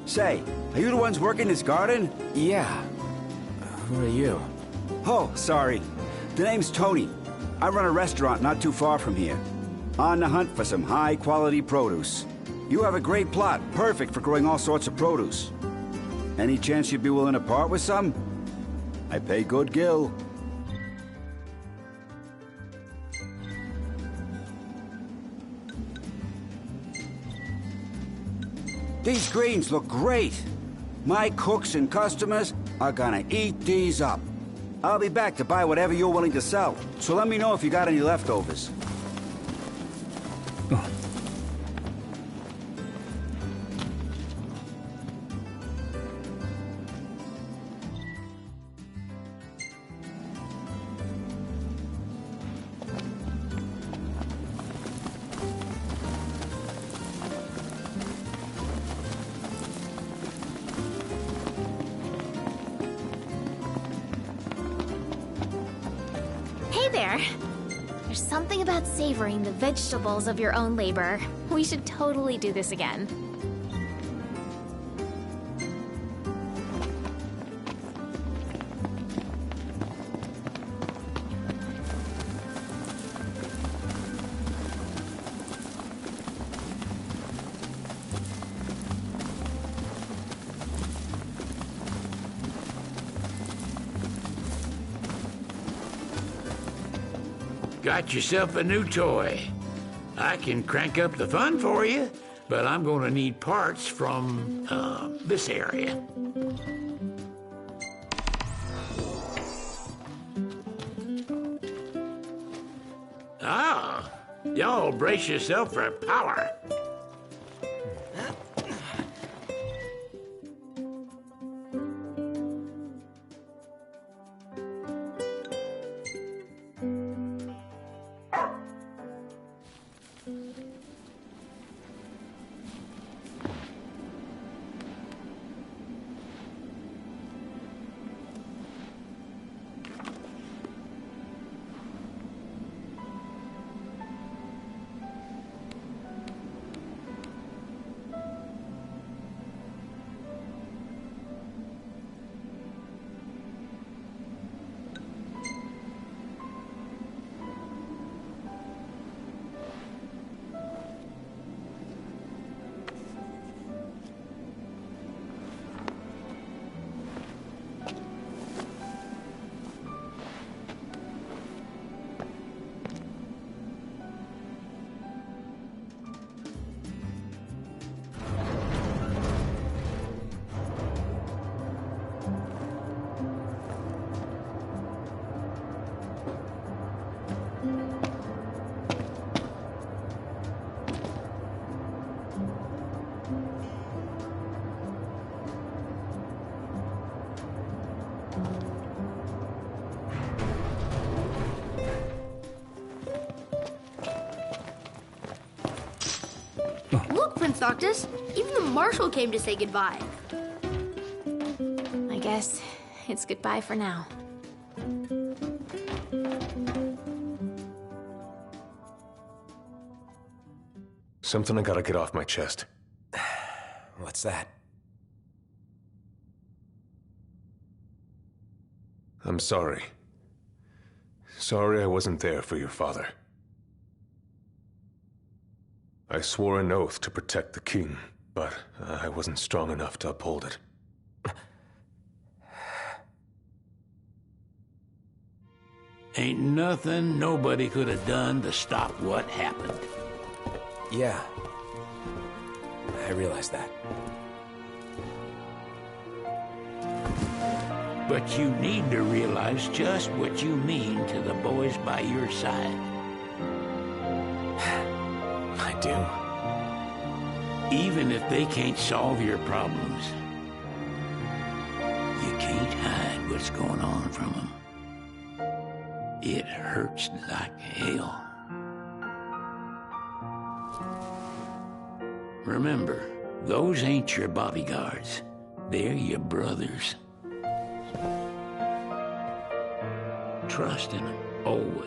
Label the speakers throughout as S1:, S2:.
S1: Say, are you the ones working this garden?
S2: Yeah. Who are you?
S1: Oh, sorry. The name's Tony. I run a restaurant not too far from here. On the hunt for some high-quality produce. You have a great plot, perfect for growing all sorts of produce. Any chance you'd be willing to part with some? I pay good gill. These greens look great. My cooks and customers are gonna eat these up. I'll be back to buy whatever you're willing to sell, so let me know if you got any leftovers.
S3: Hey there! There's something about savoring the vegetables of your own labor. We should totally do this again.
S4: Got yourself a new toy. I can crank up the fun for you, but I'm going to need parts from, this area. Ah, y'all brace yourself for power.
S5: Look, Prince Noctis, even the Marshal came to say goodbye.
S3: I guess it's goodbye for now.
S6: Something I gotta get off my chest.
S2: What's that?
S6: I'm sorry. Sorry I wasn't there for your father. I swore an oath to protect the king, but I wasn't strong enough to uphold it.
S4: Ain't nothing nobody could have done to stop what happened.
S2: Yeah. I realize that.
S4: But you need to realize just what you mean to the boys by your side.
S2: I do.
S4: Even if they can't solve your problems, you can't hide what's going on from them. It hurts like hell. Remember, those ain't your bodyguards. They're your brothers. Trust in them, always.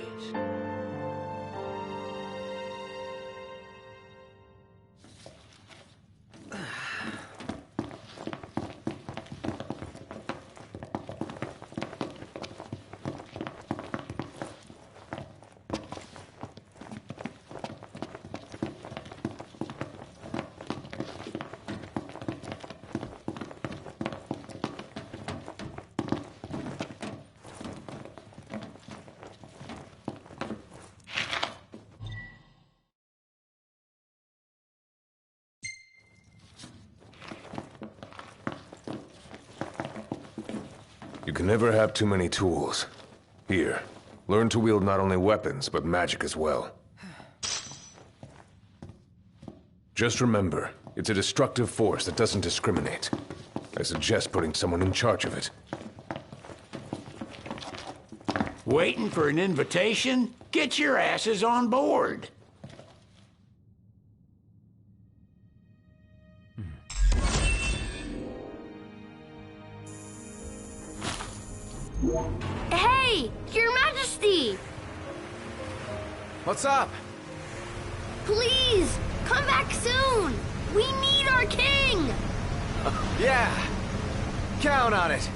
S6: can never have too many tools. Here, learn to wield not only weapons, but magic as well. Just remember, it's a destructive force that doesn't discriminate. I suggest putting someone in charge of it.
S4: Waiting for an invitation? Get your asses on board.
S5: Hey, Your Majesty!
S2: What's up?
S5: Please, come back soon! We need our king!
S2: Yeah. Count on it.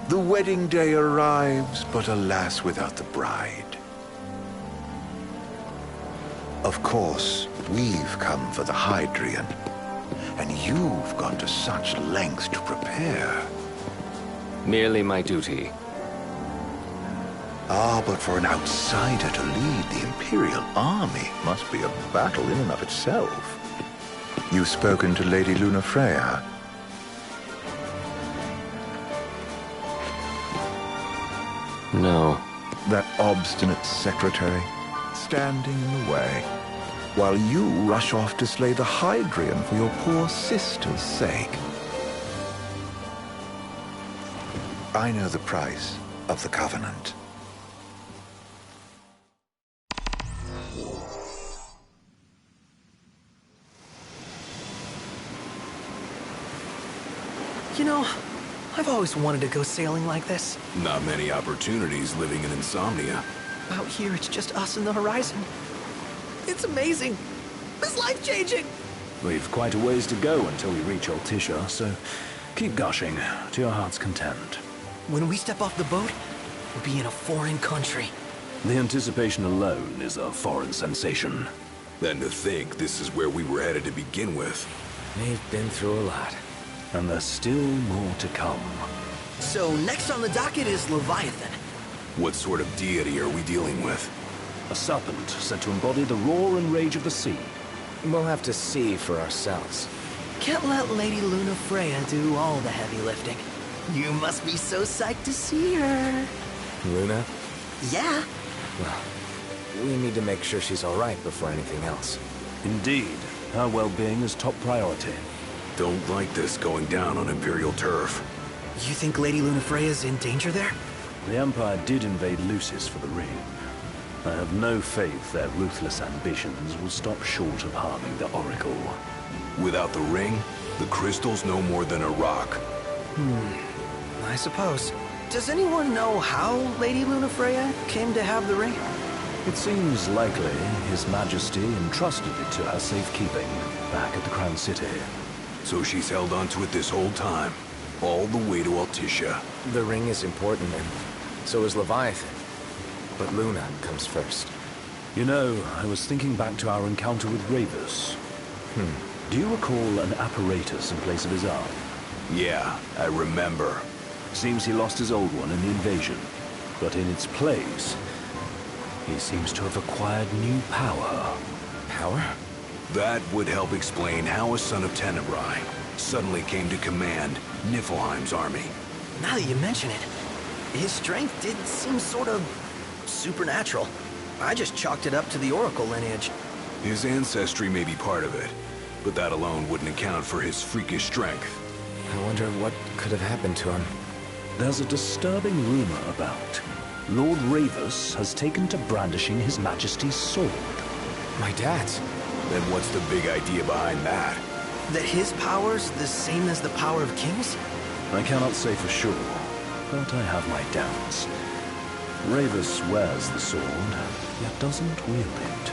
S7: The wedding day arrives, but alas, without the bride. Of course, we've come for the Hydrian, and you've gone to such lengths to prepare.
S2: Merely my duty.
S7: Ah, but for an outsider to lead the Imperial army must be a battle in and of itself. You've spoken to Lady Lunafreya?
S2: No.
S7: That obstinate secretary, standing in the way, while you rush off to slay the Hydrian for your poor sister's sake. I know the price of the Covenant.
S8: You know, I've always wanted to go sailing like this.
S9: Not many opportunities living in Insomnia.
S8: Out here, it's just us and the horizon. It's amazing. It's life-changing.
S10: We've quite a ways to go until we reach Altissia, so keep gushing to your heart's content.
S8: When we step off the boat, we'll be in a foreign country.
S10: The anticipation alone is a foreign sensation.
S9: Then to think this is where we were headed to begin with.
S2: We've been through a lot.
S10: And there's still more to come.
S8: So next on the docket is Leviathan.
S9: What sort of deity are we dealing with?
S10: A serpent said to embody the roar and rage of the sea.
S2: We'll have to see for ourselves.
S8: Can't let Lady Lunafreya do all the heavy lifting. You must be so psyched to see her.
S2: Luna?
S8: Yeah.
S2: Well, we need to make sure she's all right before anything else.
S10: Indeed. Her well-being is top priority.
S9: Don't like this going down on Imperial turf.
S8: You think Lady Lunafreya's in danger there?
S10: The Empire did invade Lucis for the ring. I have no faith their ruthless ambitions will stop short of harming the Oracle.
S9: Without the ring, the crystal's no more than a rock.
S8: I suppose. Does anyone know how Lady Lunafreya came to have the ring?
S10: It seems likely His Majesty entrusted it to her safekeeping back at the Crown City.
S9: So she's held onto it this whole time, all the way to Altissia.
S2: The ring is important, and so is Leviathan. But Luna comes first.
S10: You know, I was thinking back to our encounter with Ravus. Do you recall an apparatus in place of his arm?
S9: Yeah, I remember.
S10: Seems he lost his old one in the invasion. But in its place, he seems to have acquired new power.
S2: Power?
S9: That would help explain how a son of Tenebrae suddenly came to command Niflheim's army.
S8: Now that you mention it, his strength did seem sort of supernatural. I just chalked it up to the Oracle lineage.
S9: His ancestry may be part of it, but that alone wouldn't account for his freakish strength.
S2: I wonder what could have happened to him.
S10: There's a disturbing rumor about Lord Ravus has taken to brandishing His Majesty's sword.
S2: My dad's.
S9: Then what's the big idea behind that?
S8: That his power's the same as the power of kings?
S10: I cannot say for sure, but I have my doubts. Ravus wears the sword, yet doesn't wield it.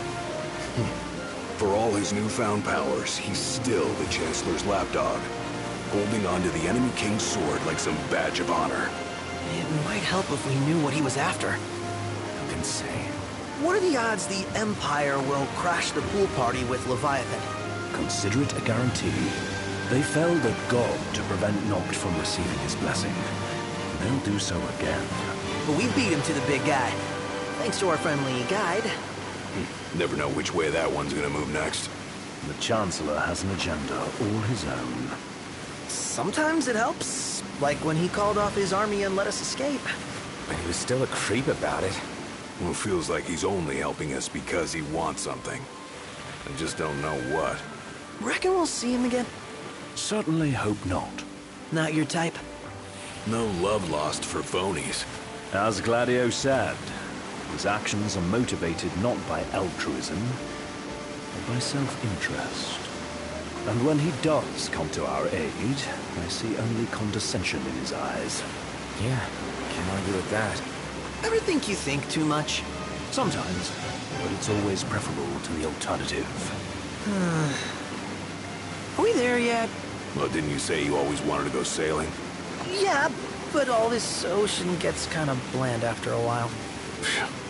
S9: For all his newfound powers, he's still the Chancellor's lapdog, holding onto the enemy king's sword like some badge of honor.
S8: It might help if we knew what he was after.
S2: Who can say?
S8: What are the odds the Empire will crash the pool party with Leviathan?
S10: Consider it a guarantee. They felled a god to prevent Noct from receiving his blessing. They'll do so again.
S8: But we beat him to the big guy. Thanks to our friendly guide.
S9: Never know which way that one's gonna move next.
S10: The Chancellor has an agenda all his own.
S8: Sometimes it helps. Like when he called off his army and let us escape.
S2: But he was still a creep about it.
S9: Well, it feels like he's only helping us because he wants something. I just don't know what.
S8: Reckon we'll see him again?
S10: Certainly hope not.
S8: Not your type?
S9: No love lost for phonies.
S10: As Gladio said, his actions are motivated not by altruism, but by self-interest. And when he does come to our aid, I see only condescension in his eyes.
S2: Yeah, can't argue with that.
S8: Ever think you think too much?
S10: Sometimes, but it's always preferable to the alternative.
S8: Are we there yet?
S9: Well, didn't you say you always wanted to go sailing?
S8: Yeah, but all this ocean gets kind of bland after a while.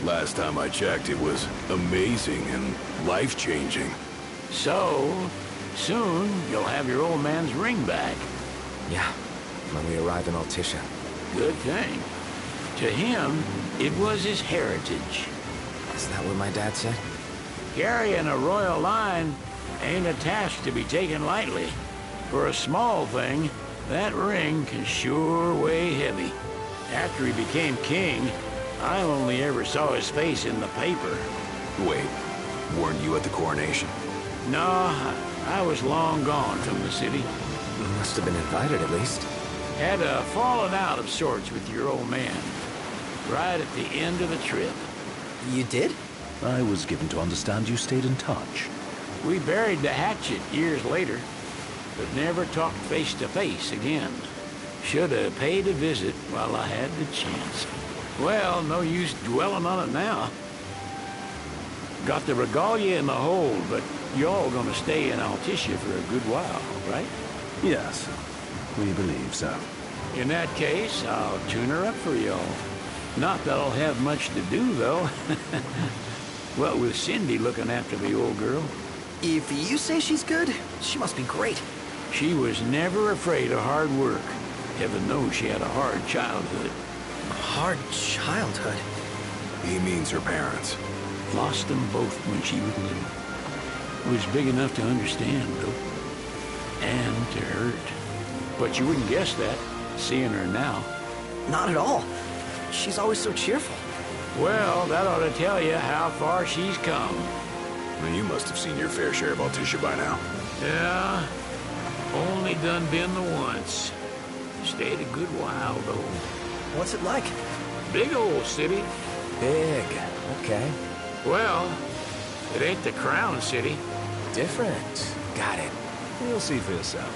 S9: Last time I checked, it was amazing and life-changing.
S4: So, soon you'll have your old man's ring back.
S2: Yeah, when we arrive in Altissia.
S4: Good thing. To him, it was his heritage.
S2: Is that what my dad said?
S4: Carrying a royal line ain't a task to be taken lightly. For a small thing, that ring can sure weigh heavy. After he became king, I only ever saw his face in the paper.
S9: Wait, weren't you at the coronation?
S4: No, I was long gone from the city.
S2: You must have been invited at least.
S4: Had a falling out of sorts with your old man. Right at the end of the trip.
S8: You did?
S10: I was given to understand you stayed in touch.
S4: We buried the hatchet years later, but never talked face to face again. Should have paid a visit while I had the chance. Well, no use dwelling on it now. Got the regalia in the hold, but y'all gonna stay in Altissia for a good while, right?
S10: Yes, we believe so.
S4: In that case, I'll tune her up for y'all. Not that I'll have much to do, though. What with Cindy looking after the old girl.
S8: If you say she's good, she must be great.
S4: She was never afraid of hard work. Heaven knows she had a hard childhood.
S8: A hard childhood?
S9: He means her parents.
S4: Lost them both when she was little. Was big enough to understand, though. And to hurt. But you wouldn't guess that, seeing her now.
S8: Not at all. She's always so cheerful.
S4: Well, that ought to tell you how far she's come.
S9: Well, you must have seen your fair share of Altissia by now.
S4: Yeah, only done been the once. Stayed a good while, though.
S8: What's it like?
S4: Big old city.
S2: Big, okay.
S4: Well, it ain't the crown city.
S2: Different. Got it.
S10: You'll see for yourself.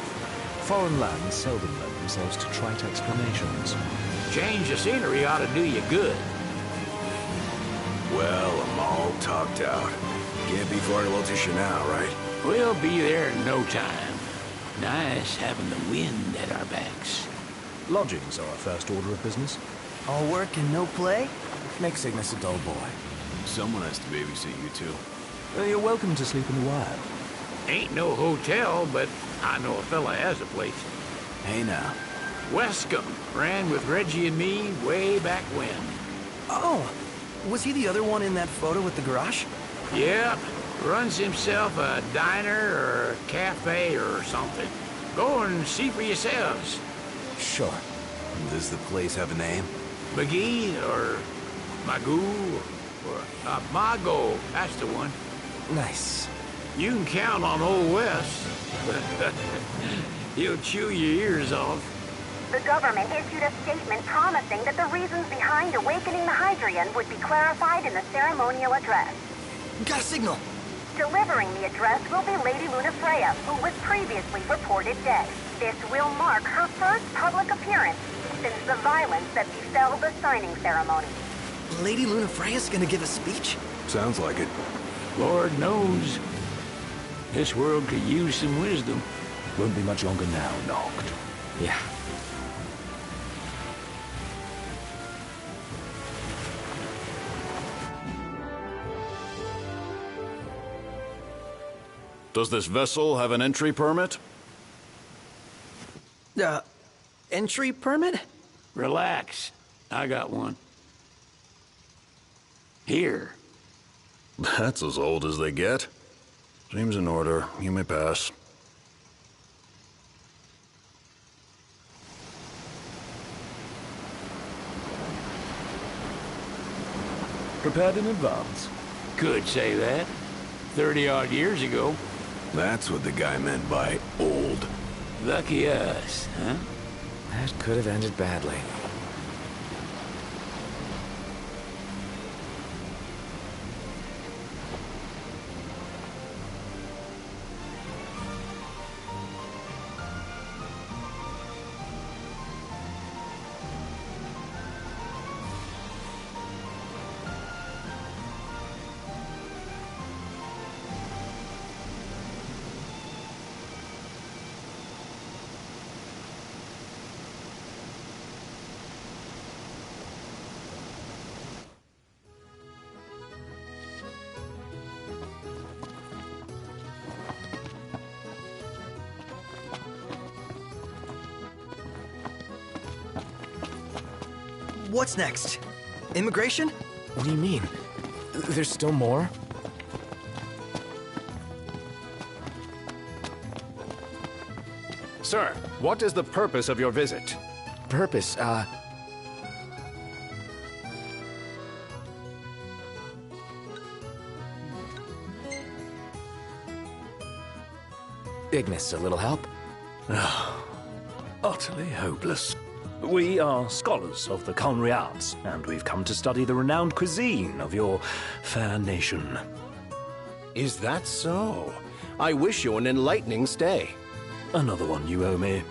S10: Foreign lands seldom lend themselves to trite explanations.
S4: Change the scenery ought to do you good.
S9: Well, I'm all talked out. Can't be far to Altissia now, right?
S4: We'll be there in no time. Nice having the wind at our backs.
S10: Lodgings are our first order of business.
S8: All work and no play?
S2: Make Cygnus a dull boy.
S9: Someone has to babysit you, too.
S10: You're welcome to sleep in the wild.
S4: Ain't no hotel, but I know a fella has a place.
S8: Hey now.
S4: Wescombe ran with Reggie and me way back when.
S8: Oh, was he the other one in that photo with the garage?
S4: Yep, runs himself a diner or a cafe or something. Go and see for yourselves.
S8: Sure. Does the place have a name?
S4: McGee or Magoo or Mago, that's the one.
S2: Nice.
S4: You can count on Old Wes. He'll chew your ears off.
S11: The government issued a statement promising that the reasons behind awakening the Hydrian would be clarified in the ceremonial address.
S8: Got a signal.
S11: Delivering the address will be Lady Lunafreya, who was previously reported dead. This will mark her first public appearance since the violence that befell the signing ceremony.
S8: Lady Lunafreya's gonna give a speech?
S9: Sounds like it.
S4: Lord knows. This world could use some wisdom.
S10: Won't be much longer now, Noct.
S2: Yeah.
S12: Does this vessel have an entry permit?
S8: Entry permit?
S4: Relax. I got one. Here.
S12: That's as old as they get. Seems in order. You may pass.
S10: Prepared in advance?
S4: Could say that. 30-odd years ago.
S9: That's what the guy meant by old.
S4: Lucky us, huh?
S2: That could have ended badly.
S8: What's next? Immigration?
S2: What do you mean? There's still more?
S13: Sir, what is the purpose of your visit?
S2: Purpose, Ignis, a little help?
S10: Utterly hopeless. We are scholars of the culinary arts, and we've come to study the renowned cuisine of your fair nation.
S13: Is that so? I wish you an enlightening stay.
S10: Another one you owe me.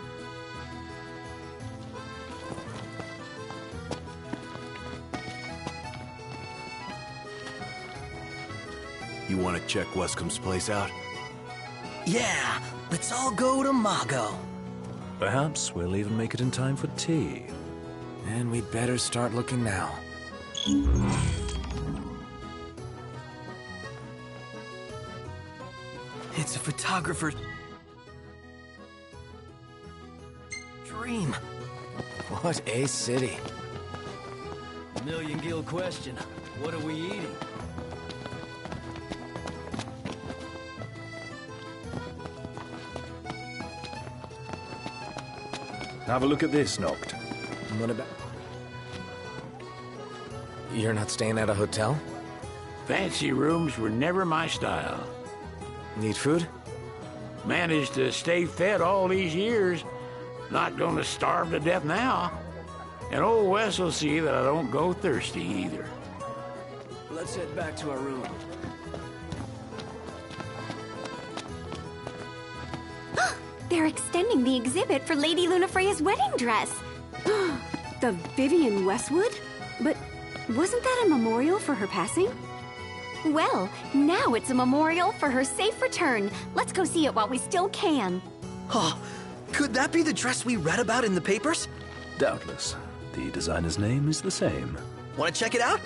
S9: You want to check Wescombe's place out?
S8: Yeah, let's all go to Mago.
S10: Perhaps we'll even make it in time for tea.
S2: And we'd better start looking now.
S8: It's a photographer's dream.
S2: What a city.
S14: Million-gill question. What are we eating?
S10: Have a look at this, Noct.
S2: What about... You're not staying at a hotel?
S4: Fancy rooms were never my style.
S2: Need food?
S4: Managed to stay fed all these years. Not gonna starve to death now. And old Wes will see that I don't go thirsty either.
S14: Let's head back to our room.
S15: They're extending the exhibit for Lady Lunafreya's wedding dress. The Vivian Westwood? But wasn't that a memorial for her passing? Well, now it's a memorial for her safe return. Let's go see it while we still can.
S8: Oh, could that be the dress we read about in the papers?
S10: Doubtless. The designer's name is the same.
S8: Want to check it out?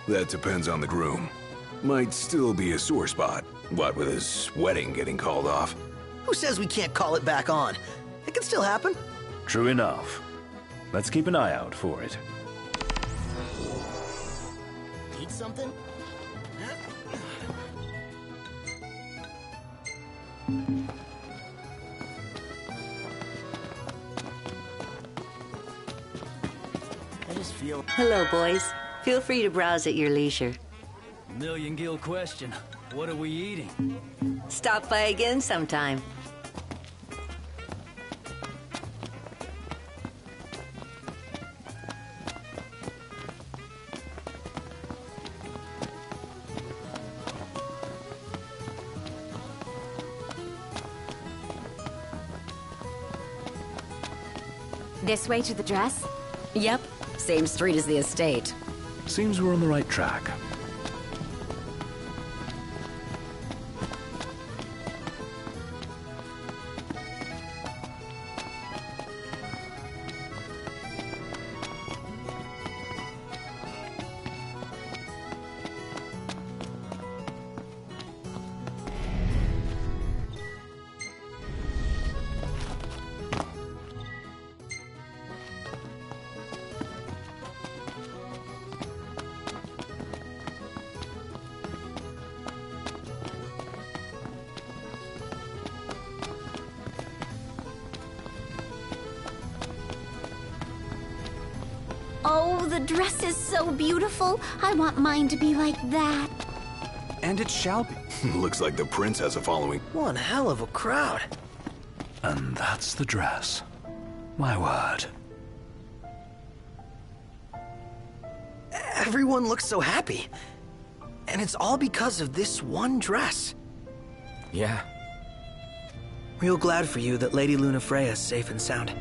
S9: That depends on the groom. Might still be a sore spot. What with his wedding getting called off?
S8: Who says we can't call it back on? It can still happen.
S10: True enough. Let's keep an eye out for it.
S8: Need something?
S16: I just feel... Hello, boys. Feel free to browse at your leisure.
S14: Million gil question. What are we eating?
S16: Stop by again sometime.
S15: This way to the dress?
S17: Yep. Same street as the estate.
S10: Seems we're on the right track.
S15: Oh, the dress is so beautiful. I want mine to be like that.
S9: And it shall be. Looks like the prince has a following.
S8: One hell of a crowd.
S10: And that's the dress. My word.
S8: Everyone looks so happy. And it's all because of this one dress.
S2: Yeah.
S8: Real glad for you that Lady Lunafreya is safe and sound.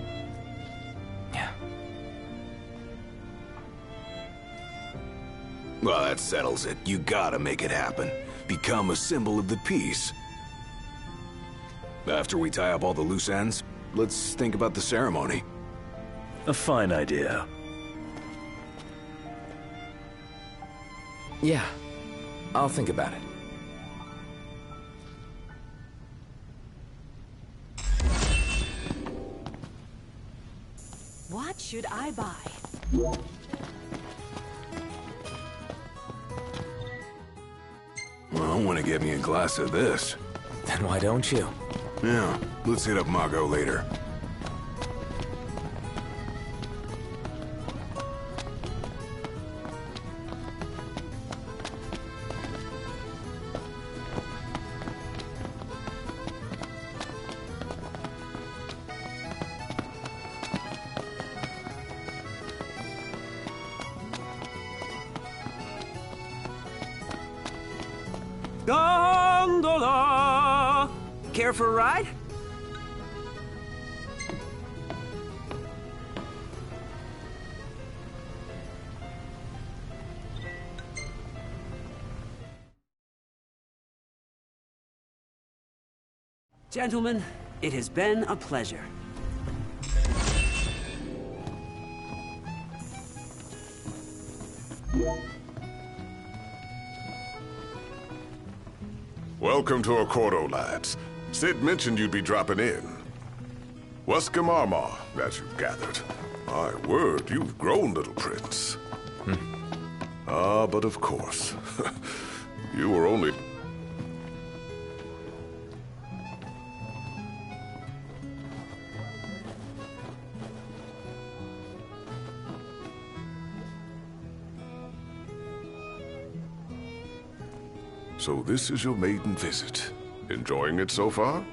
S9: Well, that settles it. You gotta make it happen. Become a symbol of the peace. After we tie up all the loose ends, let's think about the ceremony.
S10: A fine idea.
S2: Yeah. I'll think about it.
S18: What should I buy?
S9: Well, I want to get me a glass of this.
S2: Then why don't you?
S9: Yeah, let's hit up Margot later.
S14: Gondola! Care for a ride? Gentlemen, it has been a pleasure.
S19: Welcome to Accordo, lads. Sid mentioned you'd be dropping in. Weska Marmar, as you've gathered. My word, you've grown, little prince. Ah, but of course. You were only... So this is your maiden visit. Enjoying it so far?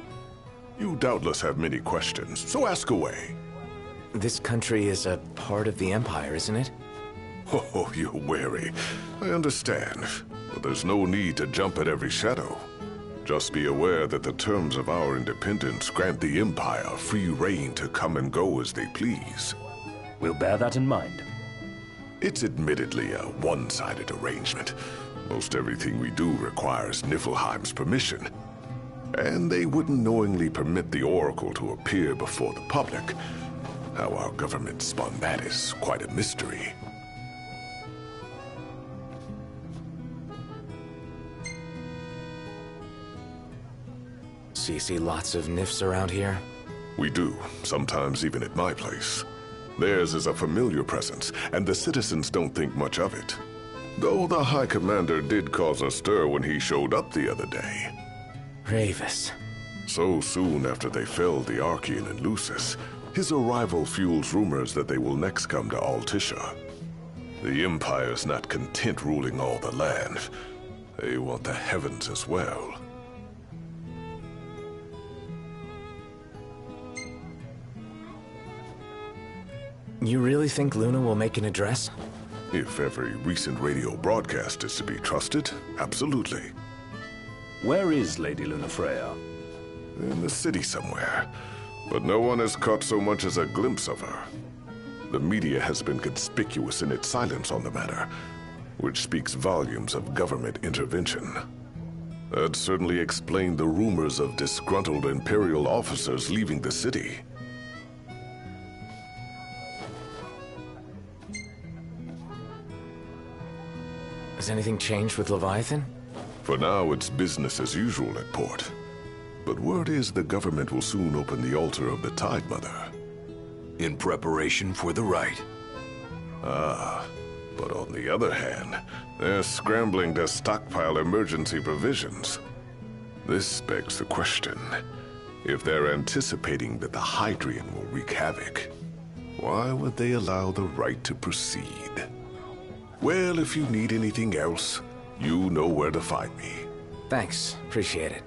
S19: You doubtless have many questions, so ask away.
S2: This country is a part of the Empire, isn't it?
S19: Oh, you're wary. I understand. But there's no need to jump at every shadow. Just be aware that the terms of our independence grant the Empire free reign to come and go as they please.
S10: We'll bear that in mind.
S19: It's admittedly a one-sided arrangement. Most everything we do requires Niflheim's permission. And they wouldn't knowingly permit the Oracle to appear before the public. How our government spun that is quite a mystery.
S2: So you see lots of nifs around here?
S19: We do, sometimes even at my place. Theirs is a familiar presence, and the citizens don't think much of it. Though the High Commander did cause a stir when he showed up the other day.
S2: Ravis.
S19: So soon after they felled the Archean and Lucis, his arrival fuels rumors that they will next come to Altisha. The Empire's not content ruling all the land. They want the heavens as well.
S2: You really think Luna will make an address?
S19: If every recent radio broadcast is to be trusted, absolutely.
S10: Where is Lady Lunafreya?
S19: In the city somewhere, but no one has caught so much as a glimpse of her. The media has been conspicuous in its silence on the matter, which speaks volumes of government intervention. That certainly explained the rumors of disgruntled Imperial officers leaving the city.
S2: Has anything changed with Leviathan?
S19: For now, it's business as usual at port. But word is the government will soon open the altar of the Tide Mother.
S9: In preparation for the rite.
S19: Ah, but on the other hand, they're scrambling to stockpile emergency provisions. This begs the question, if they're anticipating that the Hydrian will wreak havoc, why would they allow the rite to proceed? Well, if you need anything else, you know where to find me.
S2: Thanks, appreciate it.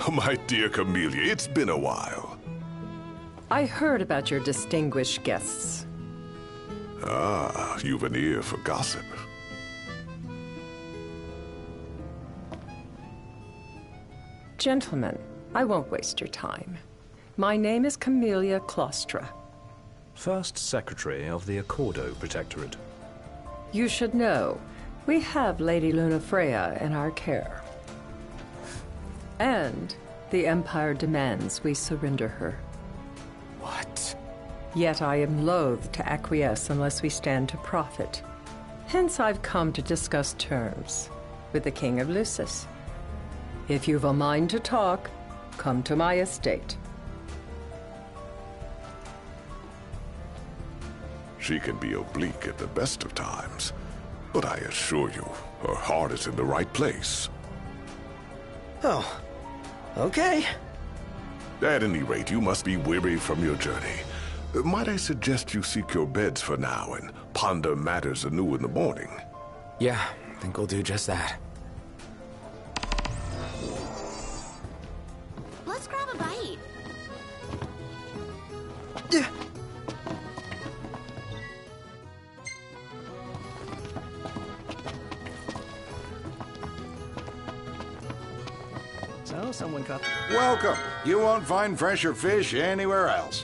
S19: My dear Camellia, it's been a while.
S18: I heard about your distinguished guests.
S19: Ah, you've an ear for gossip.
S18: Gentlemen, I won't waste your time. My name is Camellia Claustra.
S10: First Secretary of the Accordo Protectorate.
S18: You should know, we have Lady Lunafreya in our care. And the Empire demands we surrender her.
S2: What?
S18: Yet I am loath to acquiesce unless we stand to profit. Hence I've come to discuss terms with the King of Lucis. If you've a mind to talk, come to my estate.
S19: She can be oblique at the best of times, but I assure you, her heart is in the right place.
S8: Oh, okay.
S19: At any rate, you must be weary from your journey. Might I suggest you seek your beds for now and ponder matters anew in the morning?
S2: Yeah, I think we'll do just that.
S3: Let's grab a bite.
S8: So, someone caught...
S20: Welcome. You won't find fresher fish anywhere else.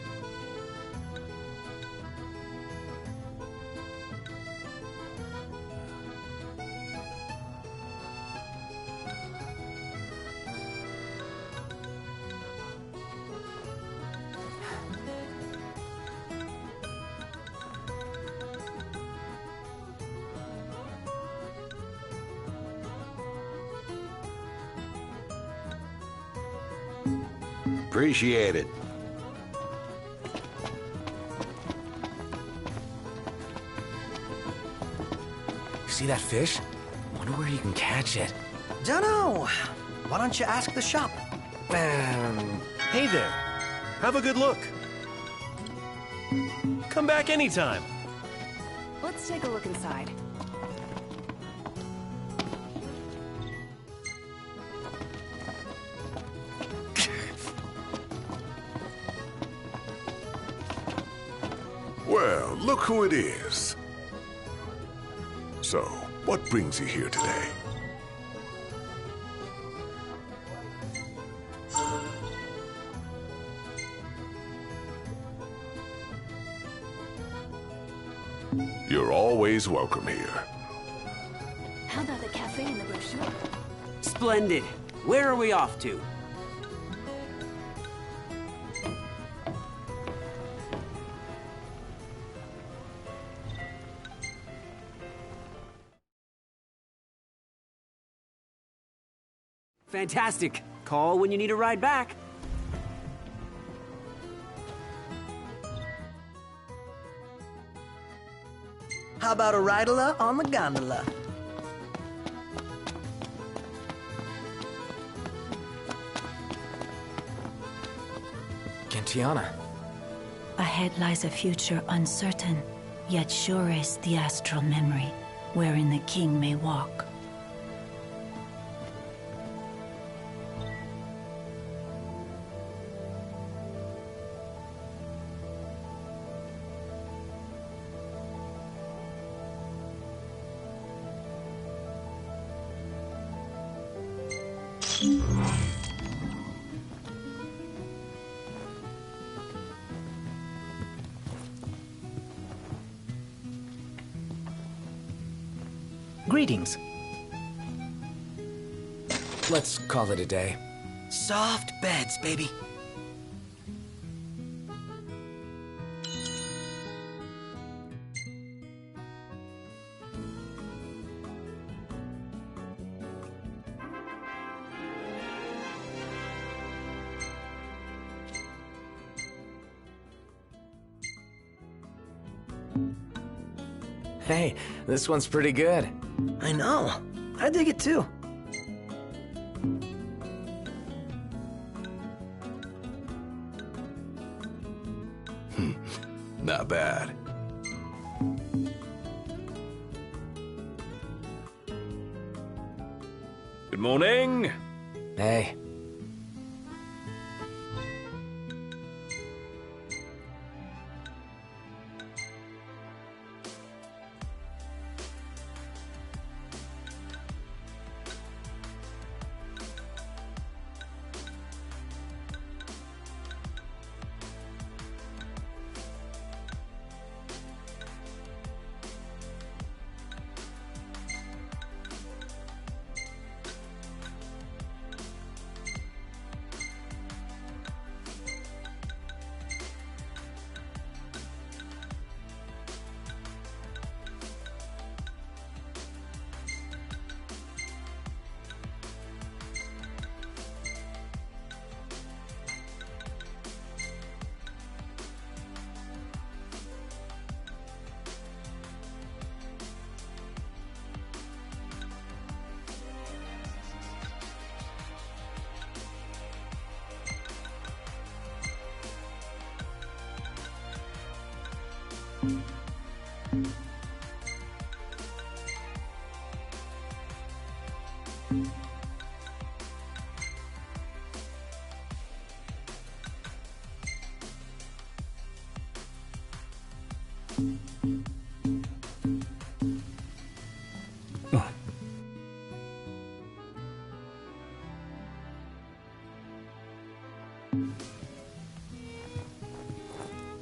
S20: Appreciate it.
S2: See that fish? Wonder where you can catch it.
S8: Dunno. Why don't you ask the shop?
S13: Hey there. Have a good look. Come back anytime.
S17: Let's take a look inside.
S19: Well, look who it is. So, what brings you here today? You're always welcome here.
S17: How about the cafe in the brochure?
S21: Splendid. Where are we off to? Fantastic. Call when you need a ride back.
S8: How about a ridola on the gondola?
S2: Gentiana.
S1: Ahead lies a future uncertain, yet sure is the astral memory, wherein the king may walk.
S2: Greetings. Let's call it a day.
S8: Soft beds, baby.
S2: Hey, this one's pretty good.
S8: I know. I dig it too.
S9: Not bad.
S10: Good morning.
S2: Hey.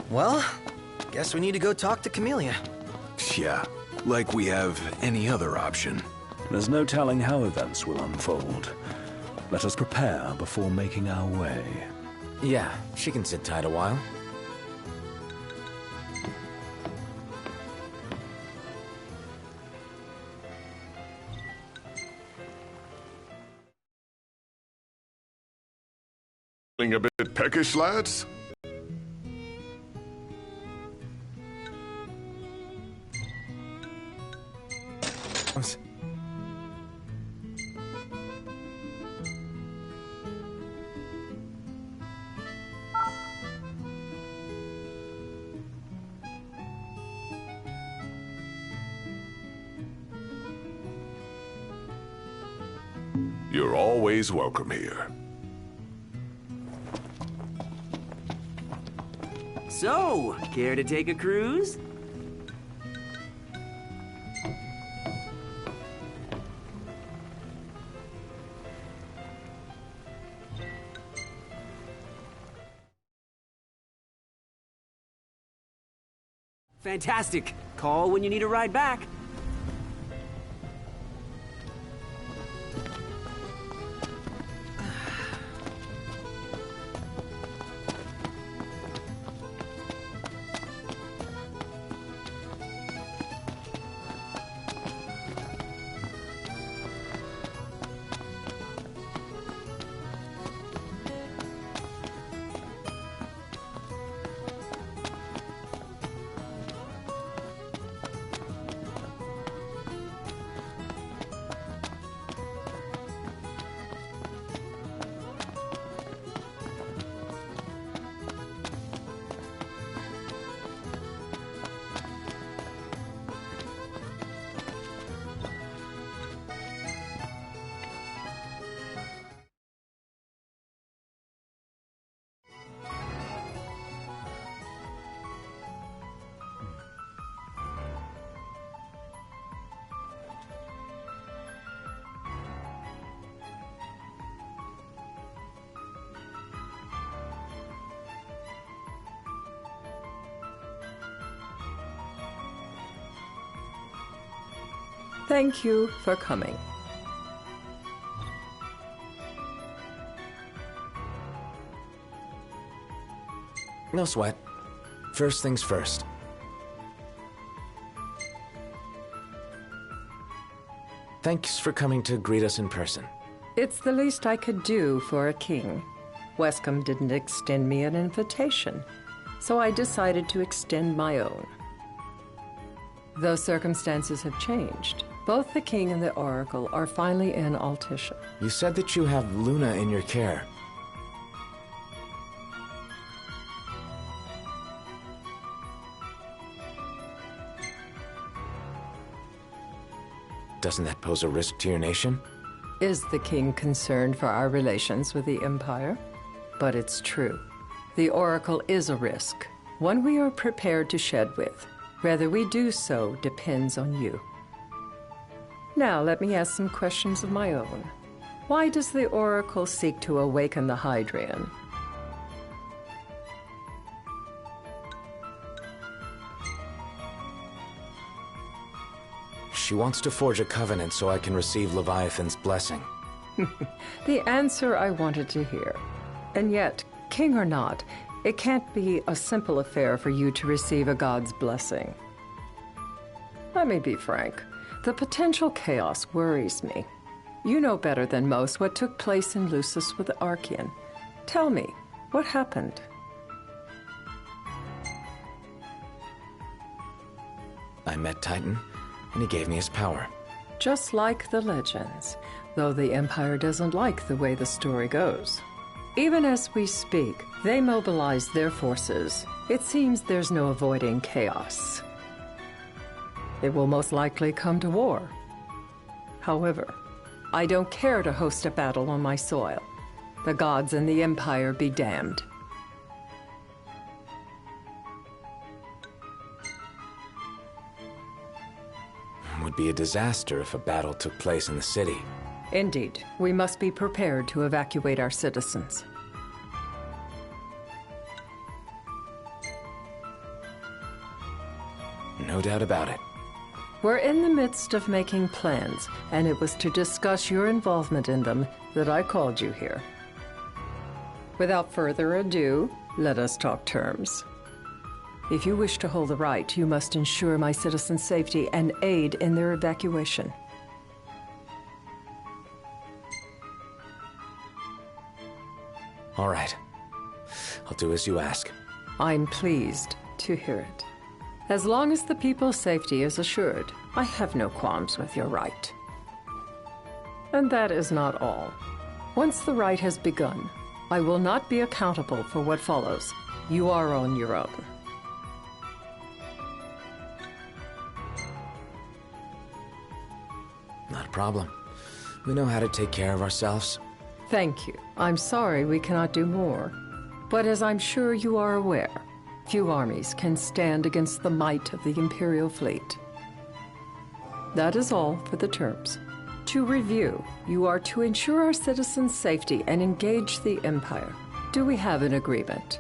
S8: Well, guess we need to go talk to Camellia.
S9: Yeah, like we have any other option.
S10: There's no telling how events will unfold. Let us prepare before making our way.
S2: Yeah, she can sit tight a while.
S19: Feeling a bit peckish, lads? You're always welcome here.
S21: So, care to take a cruise? Fantastic. Call when you need a ride back.
S18: Thank you for coming.
S2: No sweat. First things first. Thanks for coming to greet us in person.
S18: It's the least I could do for a king. Wescombe didn't extend me an invitation, so I decided to extend my own. Though circumstances have changed, both the king and the oracle are finally in Altisha.
S2: You said that you have Luna in your care. Doesn't that pose a risk to your nation?
S18: Is the king concerned for our relations with the Empire? But it's true. The oracle is a risk, one we are prepared to shed with. Whether we do so depends on you. Now let me ask some questions of my own. Why does the oracle seek to awaken the Hydrian?
S2: She wants to forge a covenant so I can receive Leviathan's blessing.
S18: The answer I wanted to hear. And yet, king or not, it can't be a simple affair for you to receive a god's blessing. Let me be frank. The potential chaos worries me. You know better than most what took place in Lucis with Archean. Tell me, what happened?
S2: I met Titan, and he gave me his power.
S18: Just like the legends, though the Empire doesn't like the way the story goes. Even as we speak, they mobilize their forces. It seems there's no avoiding chaos. It will most likely come to war. However, I don't care to host a battle on my soil. The gods and the Empire be damned.
S2: It would be a disaster if a battle took place in the city.
S18: Indeed, we must be prepared to evacuate our citizens.
S2: No doubt about it.
S18: We're in the midst of making plans, and it was to discuss your involvement in them that I called you here. Without further ado, let us talk terms. If you wish to hold the right, you must ensure my citizens' safety and aid in their evacuation.
S2: All right. I'll do as you ask.
S18: I'm pleased to hear it. As long as the people's safety is assured, I have no qualms with your right. And that is not all. Once the rite has begun, I will not be accountable for what follows. You are on your own.
S2: Not a problem. We know how to take care of ourselves.
S18: Thank you. I'm sorry we cannot do more. But as I'm sure you are aware, few armies can stand against the might of the Imperial fleet. That is all for the terms. To review, you are to ensure our citizens' safety and engage the Empire. Do we have an agreement?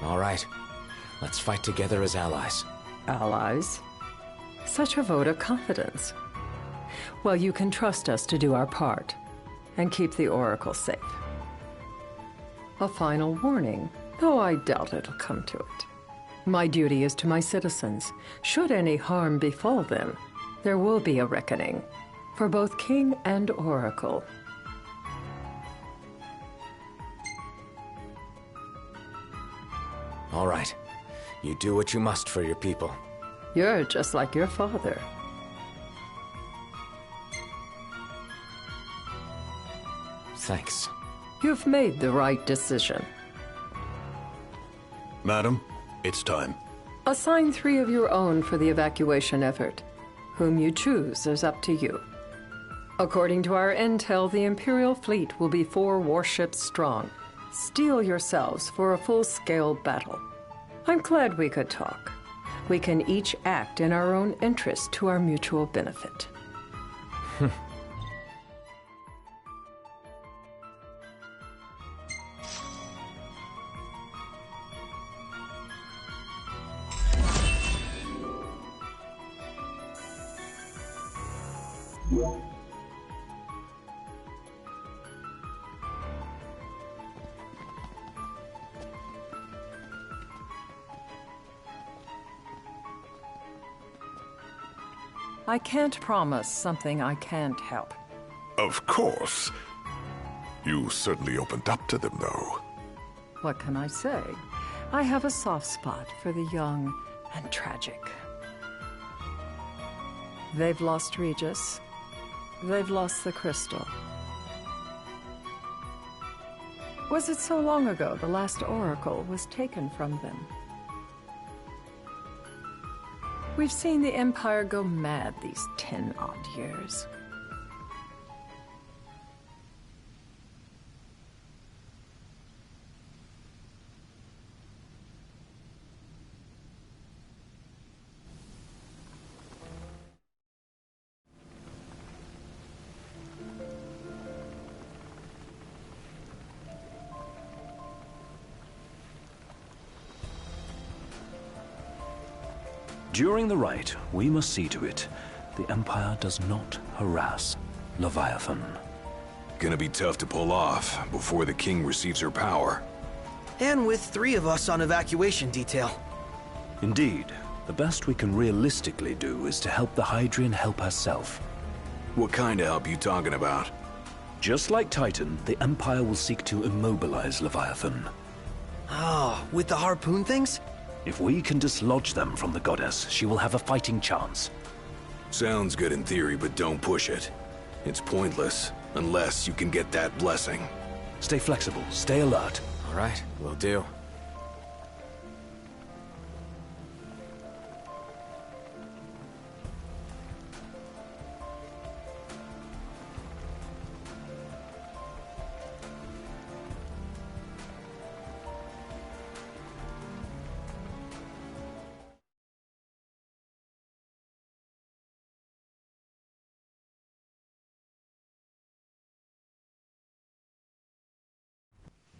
S2: All right. Let's fight together as allies.
S18: Allies? Such a vote of confidence. Well, you can trust us to do our part and keep the Oracle safe. A final warning, though I doubt it'll come to it. My duty is to my citizens. Should any harm befall them, there will be a reckoning for both King and Oracle.
S2: All right. You do what you must for your people.
S18: You're just like your father.
S2: Thanks.
S18: You've made the right decision.
S12: Madam, it's time.
S18: Assign 3 of your own for the evacuation effort. Whom you choose is up to you. According to our intel, the Imperial fleet will be 4 warships strong. Steel yourselves for a full-scale battle. I'm glad we could talk. We can each act in our own interest to our mutual benefit. I can't promise something I can't help.
S19: Of course. You certainly opened up to them, though.
S18: What can I say? I have a soft spot for the young and tragic. They've lost Regis. They've lost the crystal. Was it so long ago the last oracle was taken from them? We've seen the Empire go mad these 10-odd years.
S10: During the rite, we must see to it the Empire does not harass Leviathan.
S9: Gonna be tough to pull off before the king receives her power.
S8: And with 3 of us on evacuation detail.
S10: Indeed, the best we can realistically do is to help the Hydrian help herself.
S9: What kind of help you talking about?
S10: Just like Titan, the Empire will seek to immobilize Leviathan.
S8: Oh, with the harpoon things?
S10: If we can dislodge them from the goddess, she will have a fighting chance.
S9: Sounds good in theory, but don't push it. It's pointless, unless you can get that blessing.
S10: Stay flexible, stay alert.
S2: All right, will do.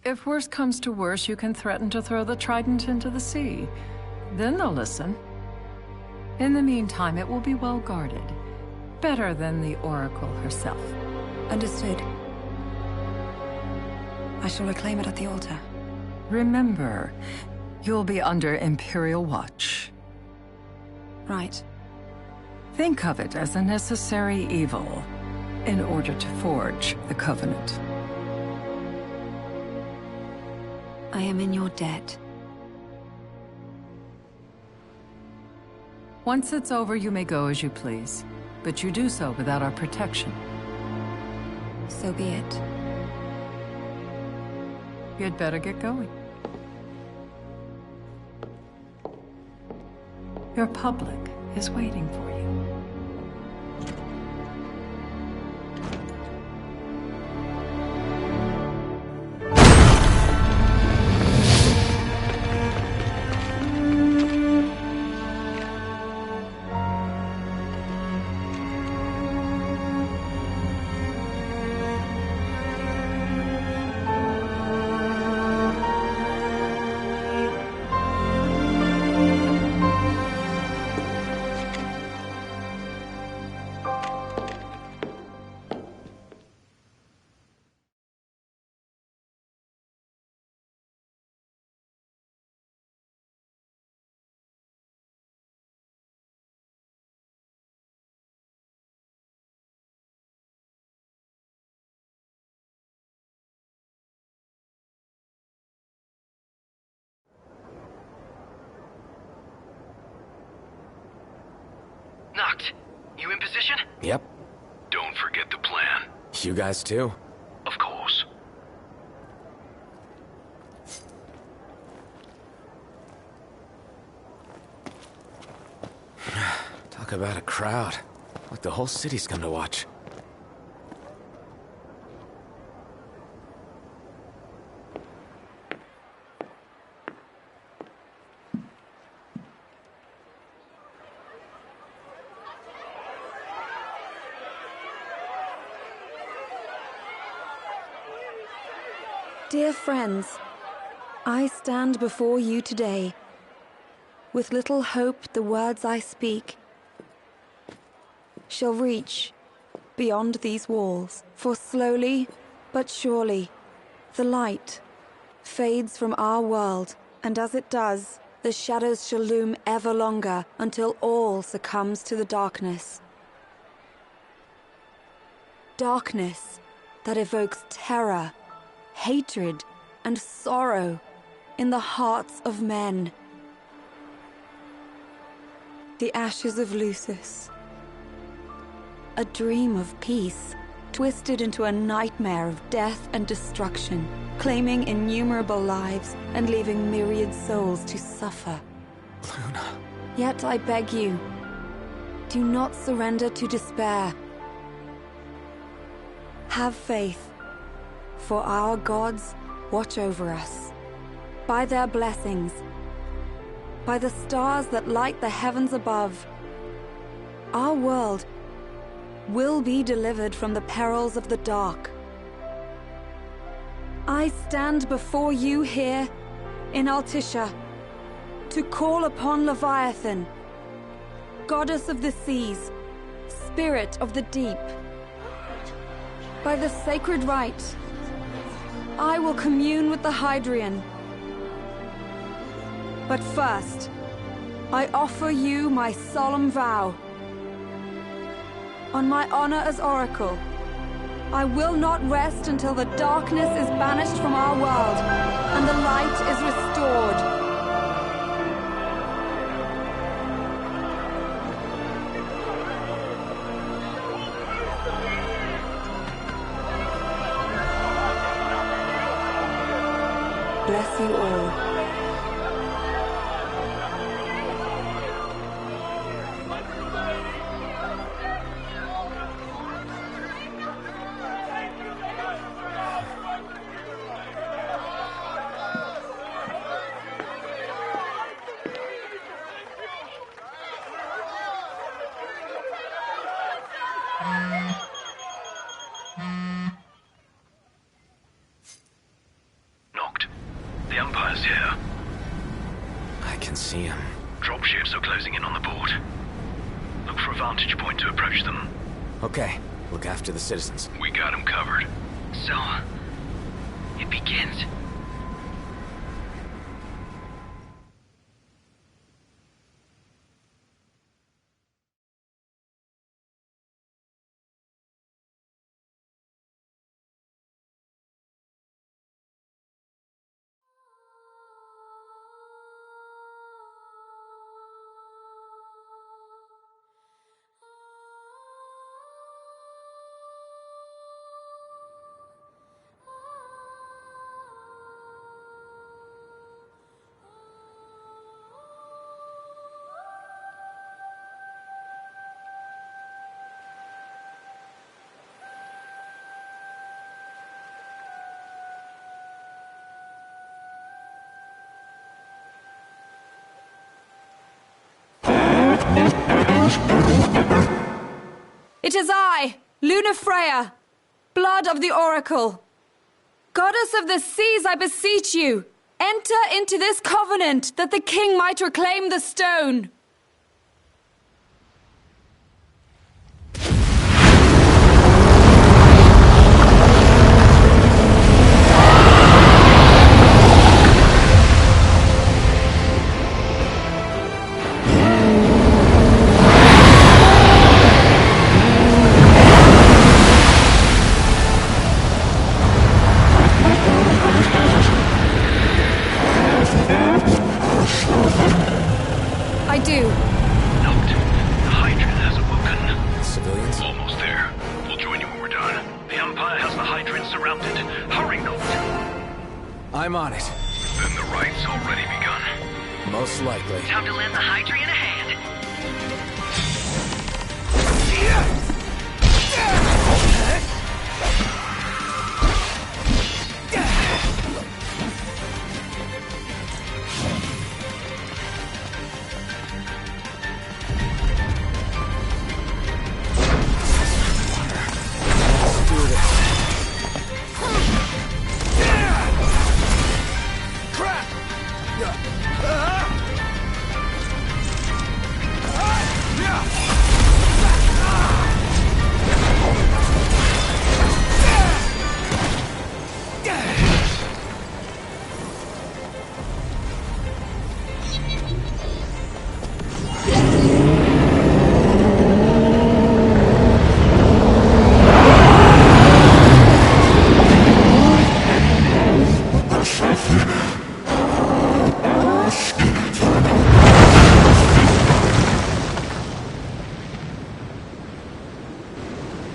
S18: If worse comes to worse, you can threaten to throw the trident into the sea. Then they'll listen. In the meantime, it will be well guarded. Better than the Oracle herself.
S17: Understood. I shall reclaim it at the altar.
S18: Remember, you'll be under Imperial watch.
S17: Right.
S18: Think of it as a necessary evil in order to forge the Covenant.
S17: I am in your debt.
S18: Once it's over, you may go as you please. But you do so without our protection.
S17: So be it.
S18: You'd better get going. Your public is waiting for you.
S6: Noct, you in position?
S2: Yep.
S9: Don't forget the plan.
S2: You guys too?
S6: Of course.
S2: Talk about a crowd. Like the whole city's come to watch.
S22: Dear friends, I stand before you today. With little hope the words I speak shall reach beyond these walls, for slowly but surely, the light fades from our world, and as it does, the shadows shall loom ever longer until all succumbs to the darkness. Darkness that evokes terror, hatred, and sorrow in the hearts of men. The ashes of Lucis. A dream of peace, twisted into a nightmare of death and destruction, claiming innumerable lives and leaving myriad souls to suffer.
S2: Luna.
S22: Yet I beg you, do not surrender to despair. Have faith, for our gods watch over us. By their blessings, by the stars that light the heavens above, our world will be delivered from the perils of the dark. I stand before you here in Altissia to call upon Leviathan, goddess of the seas, spirit of the deep. By the sacred rite, I will commune with the Hydrian. But first, I offer you my solemn vow. On my honor as Oracle, I will not rest until the darkness is banished from our world and the light is restored. Bless you all.
S6: Knocked. The Empire's here.
S2: I can see him.
S6: Dropships are closing in on the port. Look for a vantage point to approach them.
S2: Okay, look after the citizens.
S6: We got them covered. So, it begins.
S22: It is I, Lunafreya, blood of the Oracle. Goddess of the seas, I beseech you, enter into this covenant that the king might reclaim the stone. I do.
S6: Knocked. The Hydrian has awoken.
S2: Civilians?
S6: Almost there. We'll join you when we're done. The Empire has the Hydrian surrounded. Hurry, Knocked.
S2: I'm on it.
S6: Then the rite's already begun.
S2: Most likely.
S11: Time to lend the Hydrian a hand.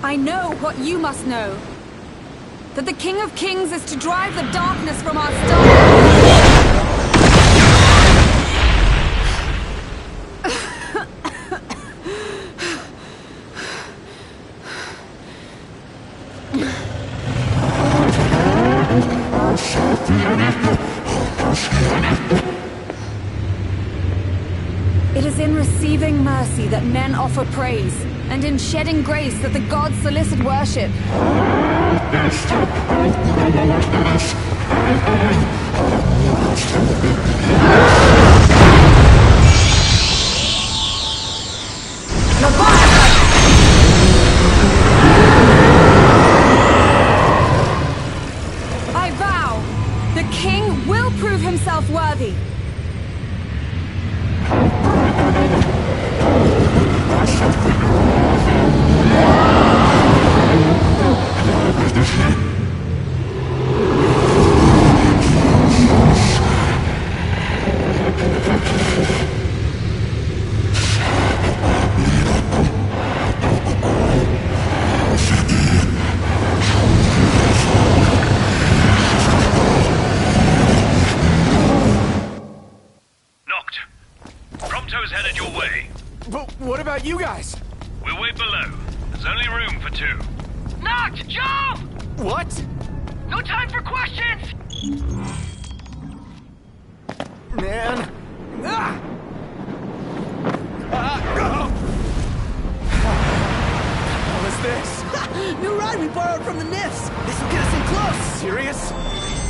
S22: I know what you must know. That the King of Kings is to drive the darkness from our stars. It is in receiving mercy that men offer praise, and in shedding grace that the gods solicit worship. I vow, the king will prove himself worthy.
S6: Knocked. Prompto's headed your way.
S2: But what about you guys?
S6: We'll wait below. There's only room for two.
S2: Knocked! Jump! What?
S6: No time for questions!
S2: Man. Ah! What was this?
S8: New ride we borrowed from the Nifs. This will get us in close.
S2: Serious?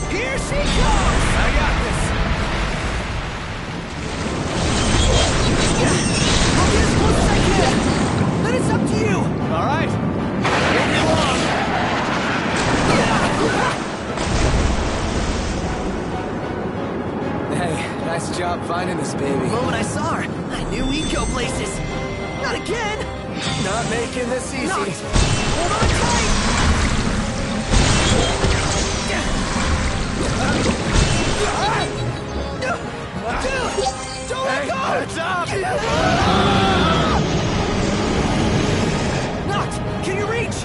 S8: Here she comes!
S2: I got this.
S8: I'll get as close as I can. Then it's up to you.
S2: All right. Won't be long. Hey, nice job finding this baby.
S8: The moment I saw her, I knew we'd go places. Not again.
S2: Not making this easy.
S8: Not. Hold on tight. Dude, don't let go.
S2: It's up.
S8: Knocked. Can you reach?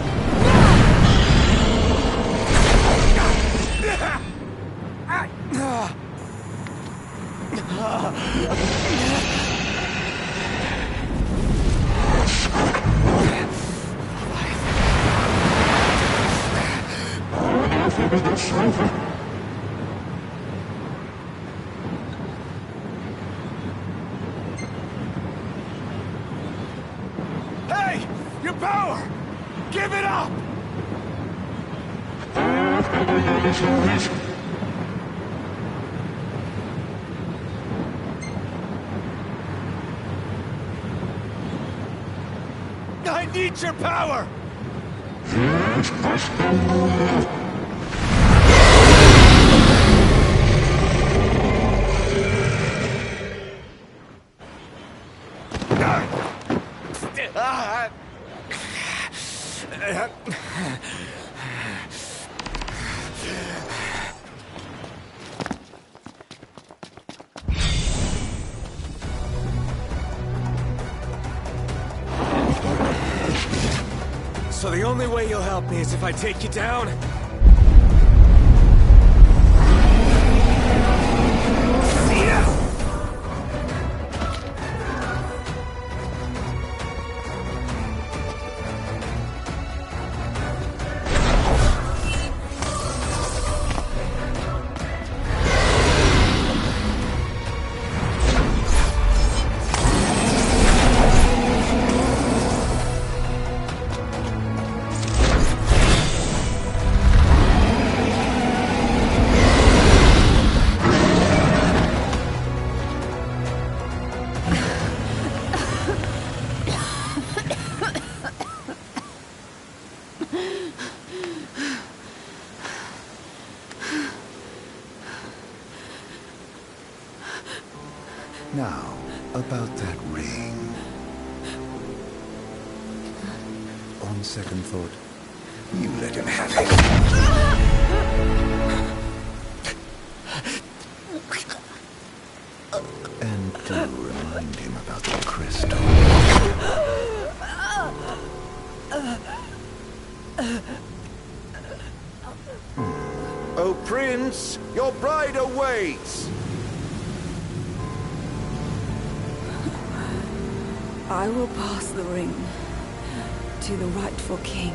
S2: Hey! Your power! Give it up! I need your power! So the only way you'll help me is if I take you down? See ya!
S5: Now, about that ring. On second thought, you let him have it. And do remind him about the crystal.
S20: Prince, your bride awaits!
S22: I will pass the ring to the rightful king.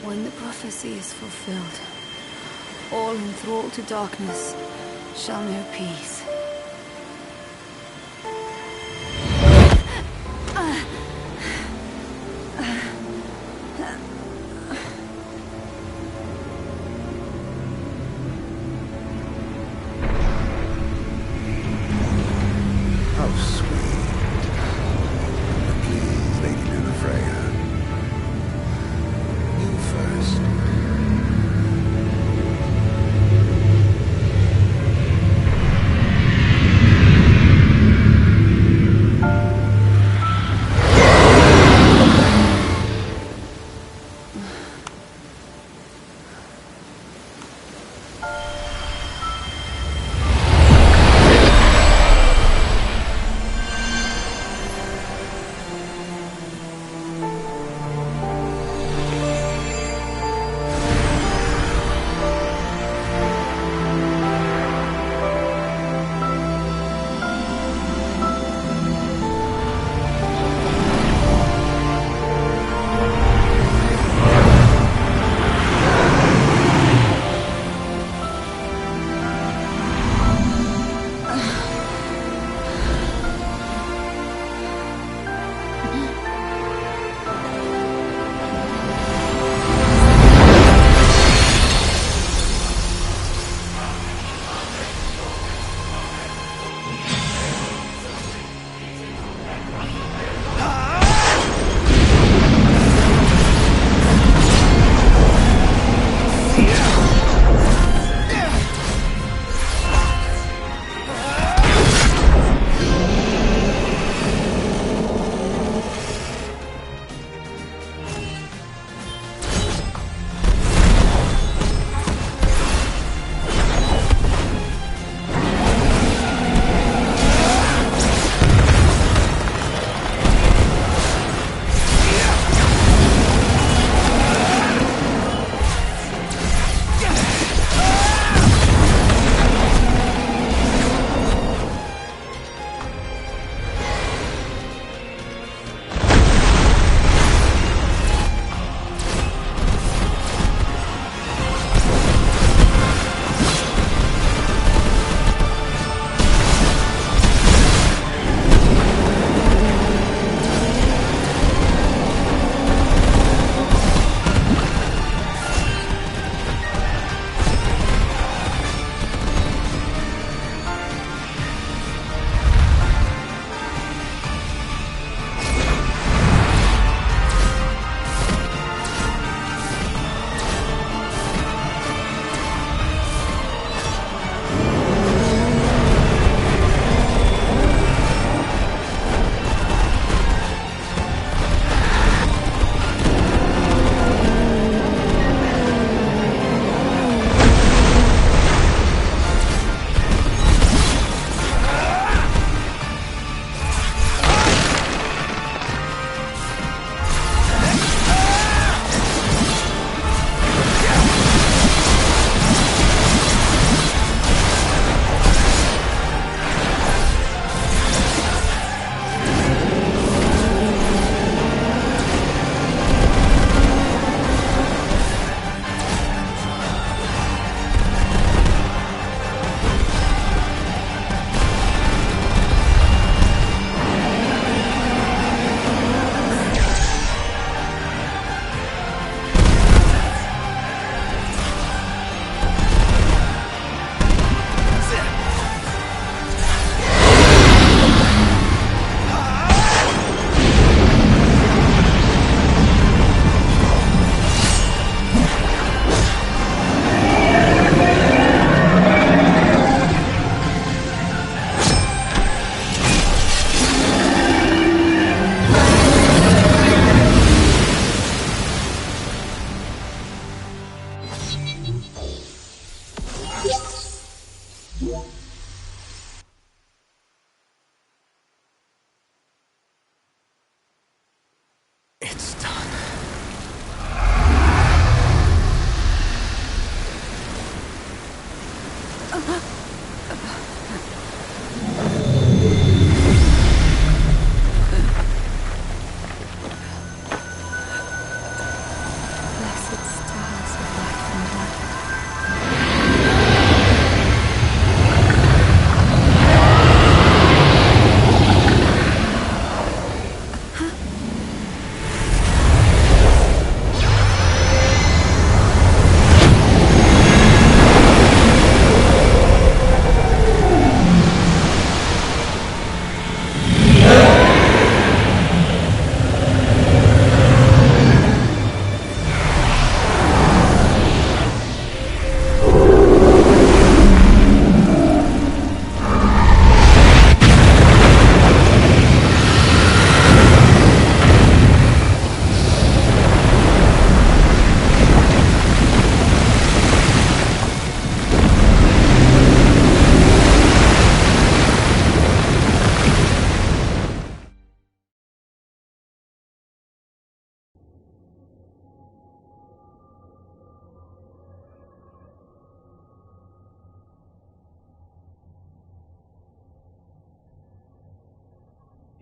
S22: When the prophecy is fulfilled, all enthralled to darkness shall know peace.
S5: How sweet. But please, Lady Lunafreya. You first.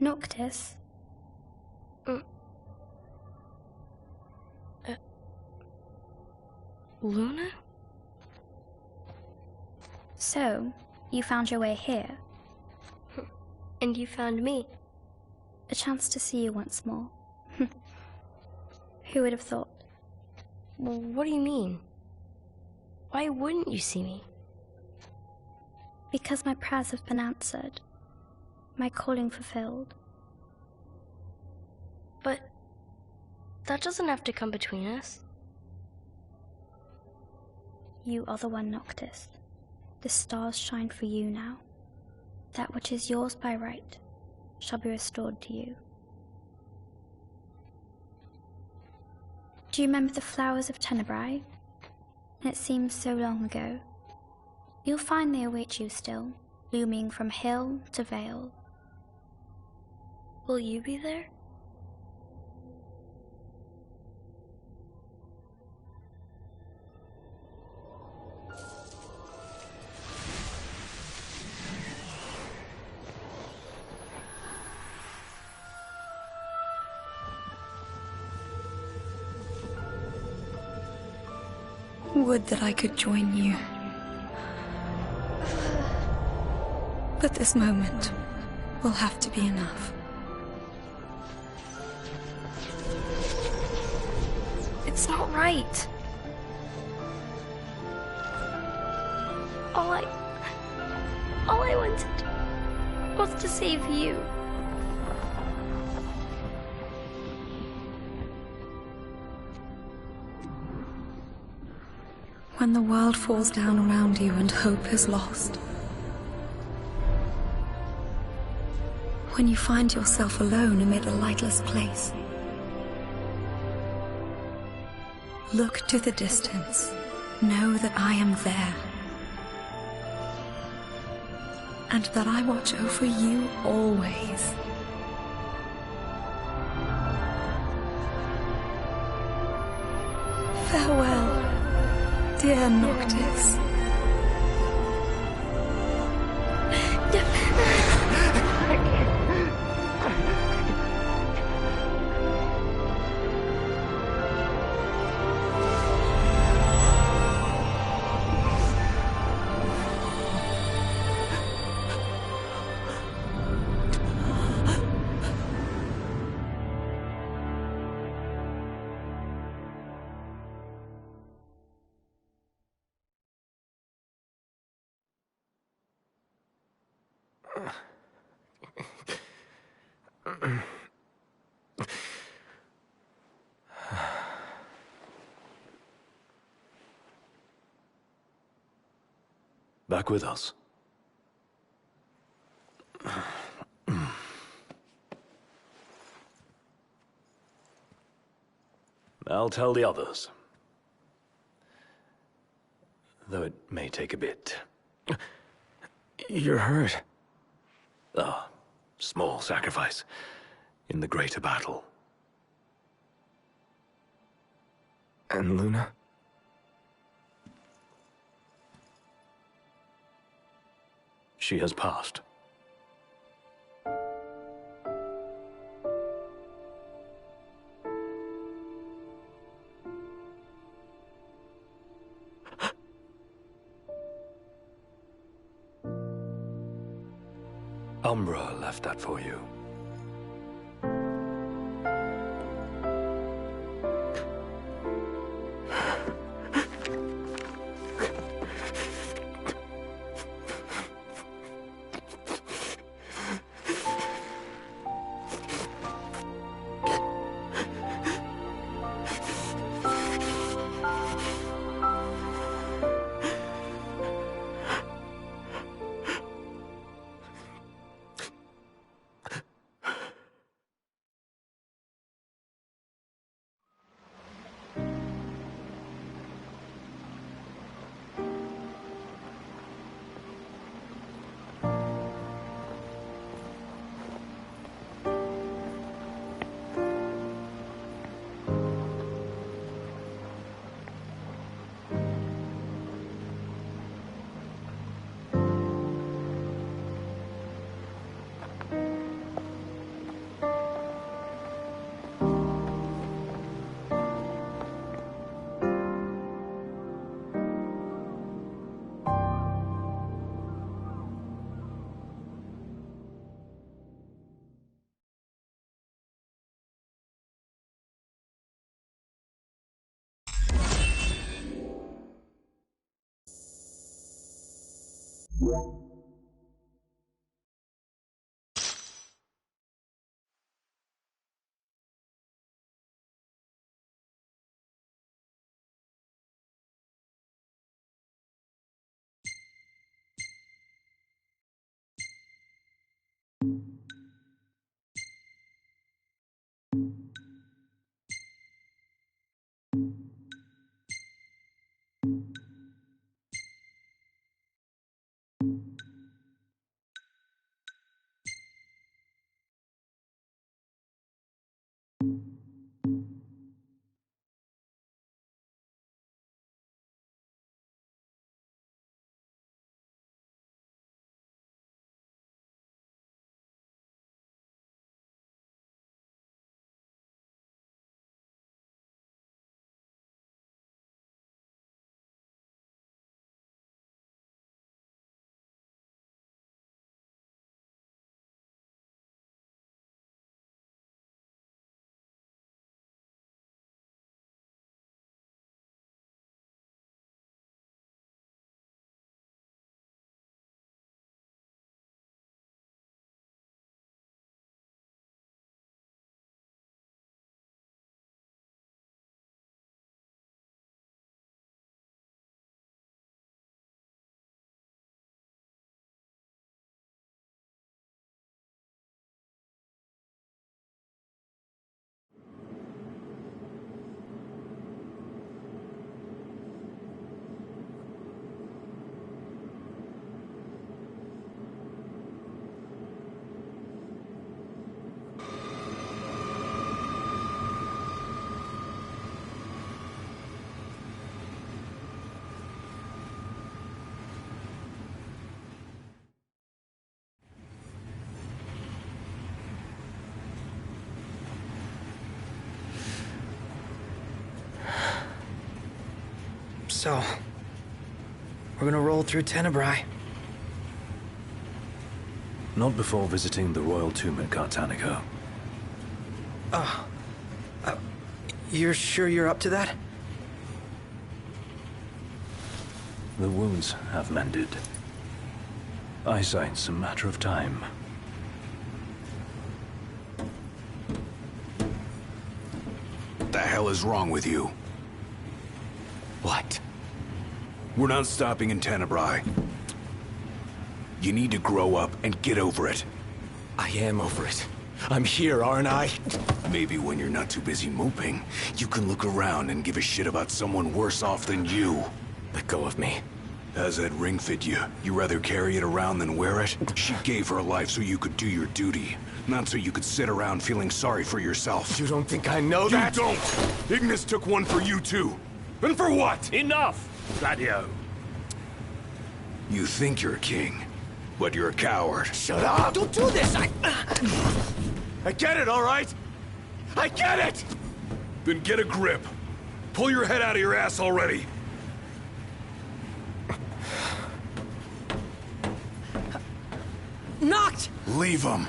S4: Noctis?
S7: Luna?
S4: So, you found your way here.
S7: And you found me.
S4: A chance to see you once more. Who would have thought?
S7: Well, what do you mean? Why wouldn't you see me?
S4: Because my prayers have been answered. My calling fulfilled.
S7: But that doesn't have to come between us.
S4: You are the one, Noctis. The stars shine for you now. That which is yours by right shall be restored to you. Do you remember the flowers of Tenebrae? It seems so long ago. You'll find they await you still, blooming from hill to vale.
S7: Will you be there?
S17: Would that I could join you. But this moment will have to be enough.
S7: It's not right. All I wanted was to save you.
S17: When the world falls down around you and hope is lost. When you find yourself alone amid a lightless place. Look to the distance. Know that I am there. And that I watch over you always. Farewell. Dear Noctis.
S10: Back with us. I'll tell the others. Though it may take a bit.
S2: You're hurt.
S10: A small sacrifice in the greater battle.
S2: And Luna?
S10: She has passed. Umbra left that for you.
S8: So, we're gonna roll through Tenebrae.
S10: Not before visiting the royal tomb at Cartanico.
S8: You're sure you're up to that?
S10: The wounds have mended. Eyesight's a matter of time.
S9: What the hell is wrong with you?
S8: What?
S9: We're not stopping in Tenebrae. You need to grow up and get over it.
S8: I am over it. I'm here, aren't I?
S9: Maybe when you're not too busy moping, you can look around and give a shit about someone worse off than you.
S8: Let go of me.
S9: How's that ring fit you? You rather carry it around than wear it? She gave her life so you could do your duty, not so you could sit around feeling sorry for yourself.
S8: You don't think I know that?
S9: You don't! Ignis took one for you too. And for what?
S10: Enough, Gladio.
S9: You think you're a king, but you're a coward.
S8: Shut up! Don't do this! I get it, all right? I get it!
S9: Then get a grip. Pull your head out of your ass already.
S8: Knocked!
S9: Leave him.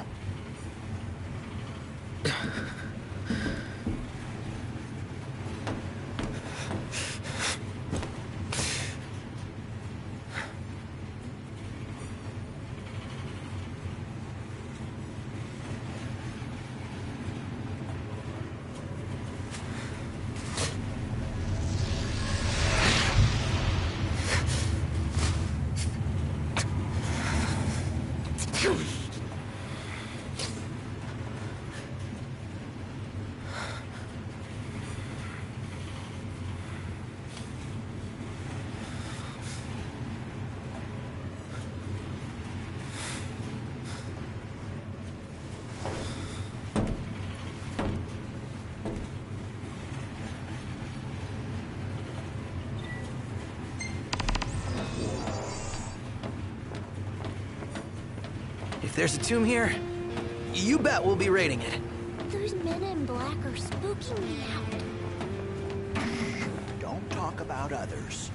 S8: If there's a tomb here, you bet we'll be raiding it.
S3: Those men in black are spooking me out.
S15: Don't talk about others.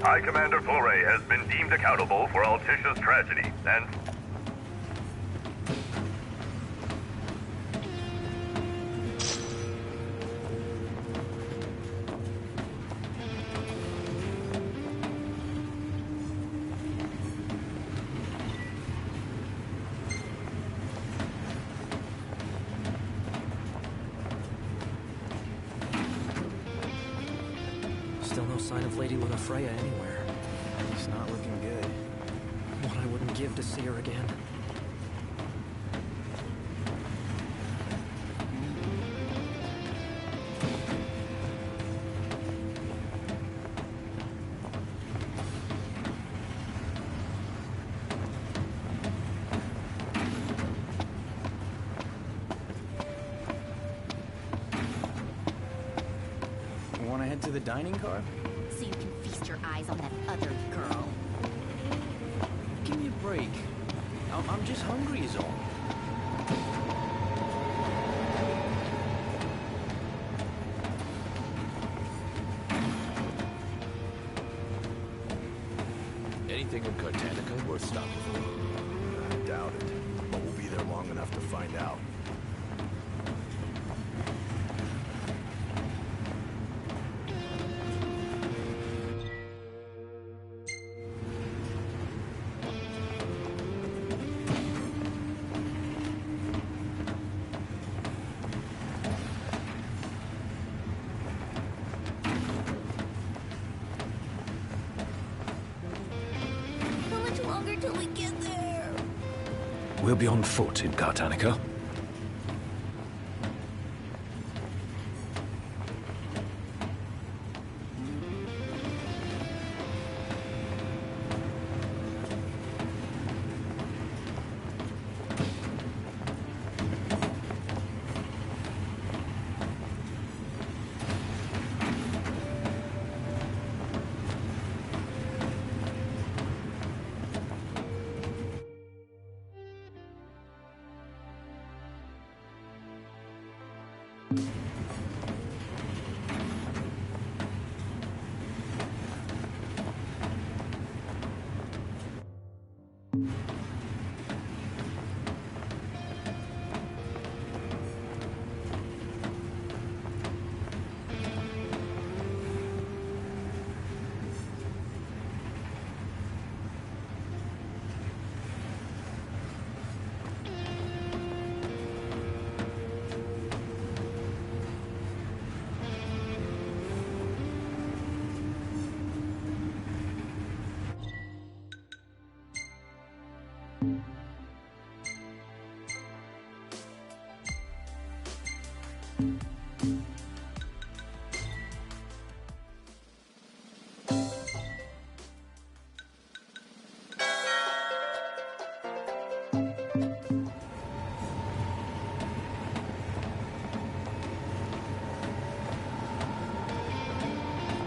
S6: High Commander Foray has been deemed accountable for Altisha's tragedy, and...
S2: Still no sign of Lady Lunafreya anywhere. It's not looking good. What I wouldn't give to see her again. Want to head to the dining car?
S14: So you can feast your eyes on that other girl.
S2: Give me a break. I'm just hungry is all.
S13: Anything in Cartanica worth stopping for?
S16: I doubt it, but we'll be there long enough to find out.
S14: Till we get there.
S10: We'll be on foot in Cartanica.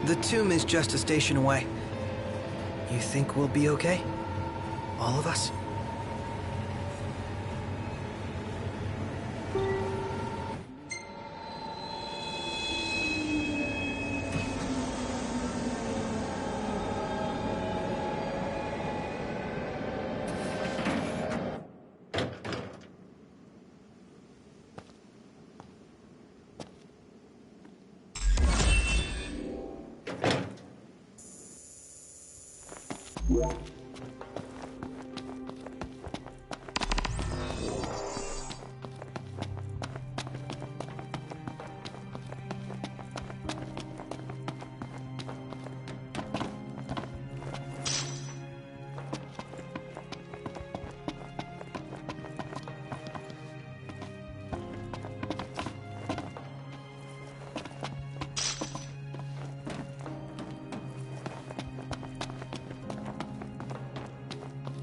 S8: The tomb is just a station away. You think we'll be okay? All of us?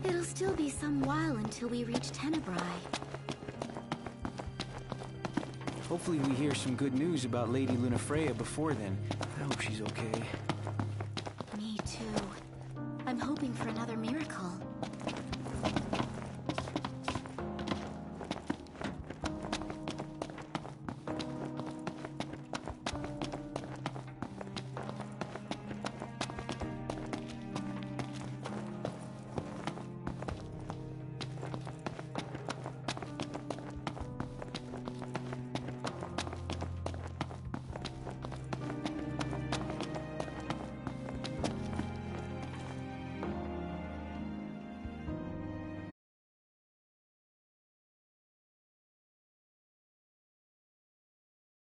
S3: It'll still be some while until we reach Tenebrae.
S2: Hopefully we hear some good news about Lady Lunafreya before then. I hope she's okay.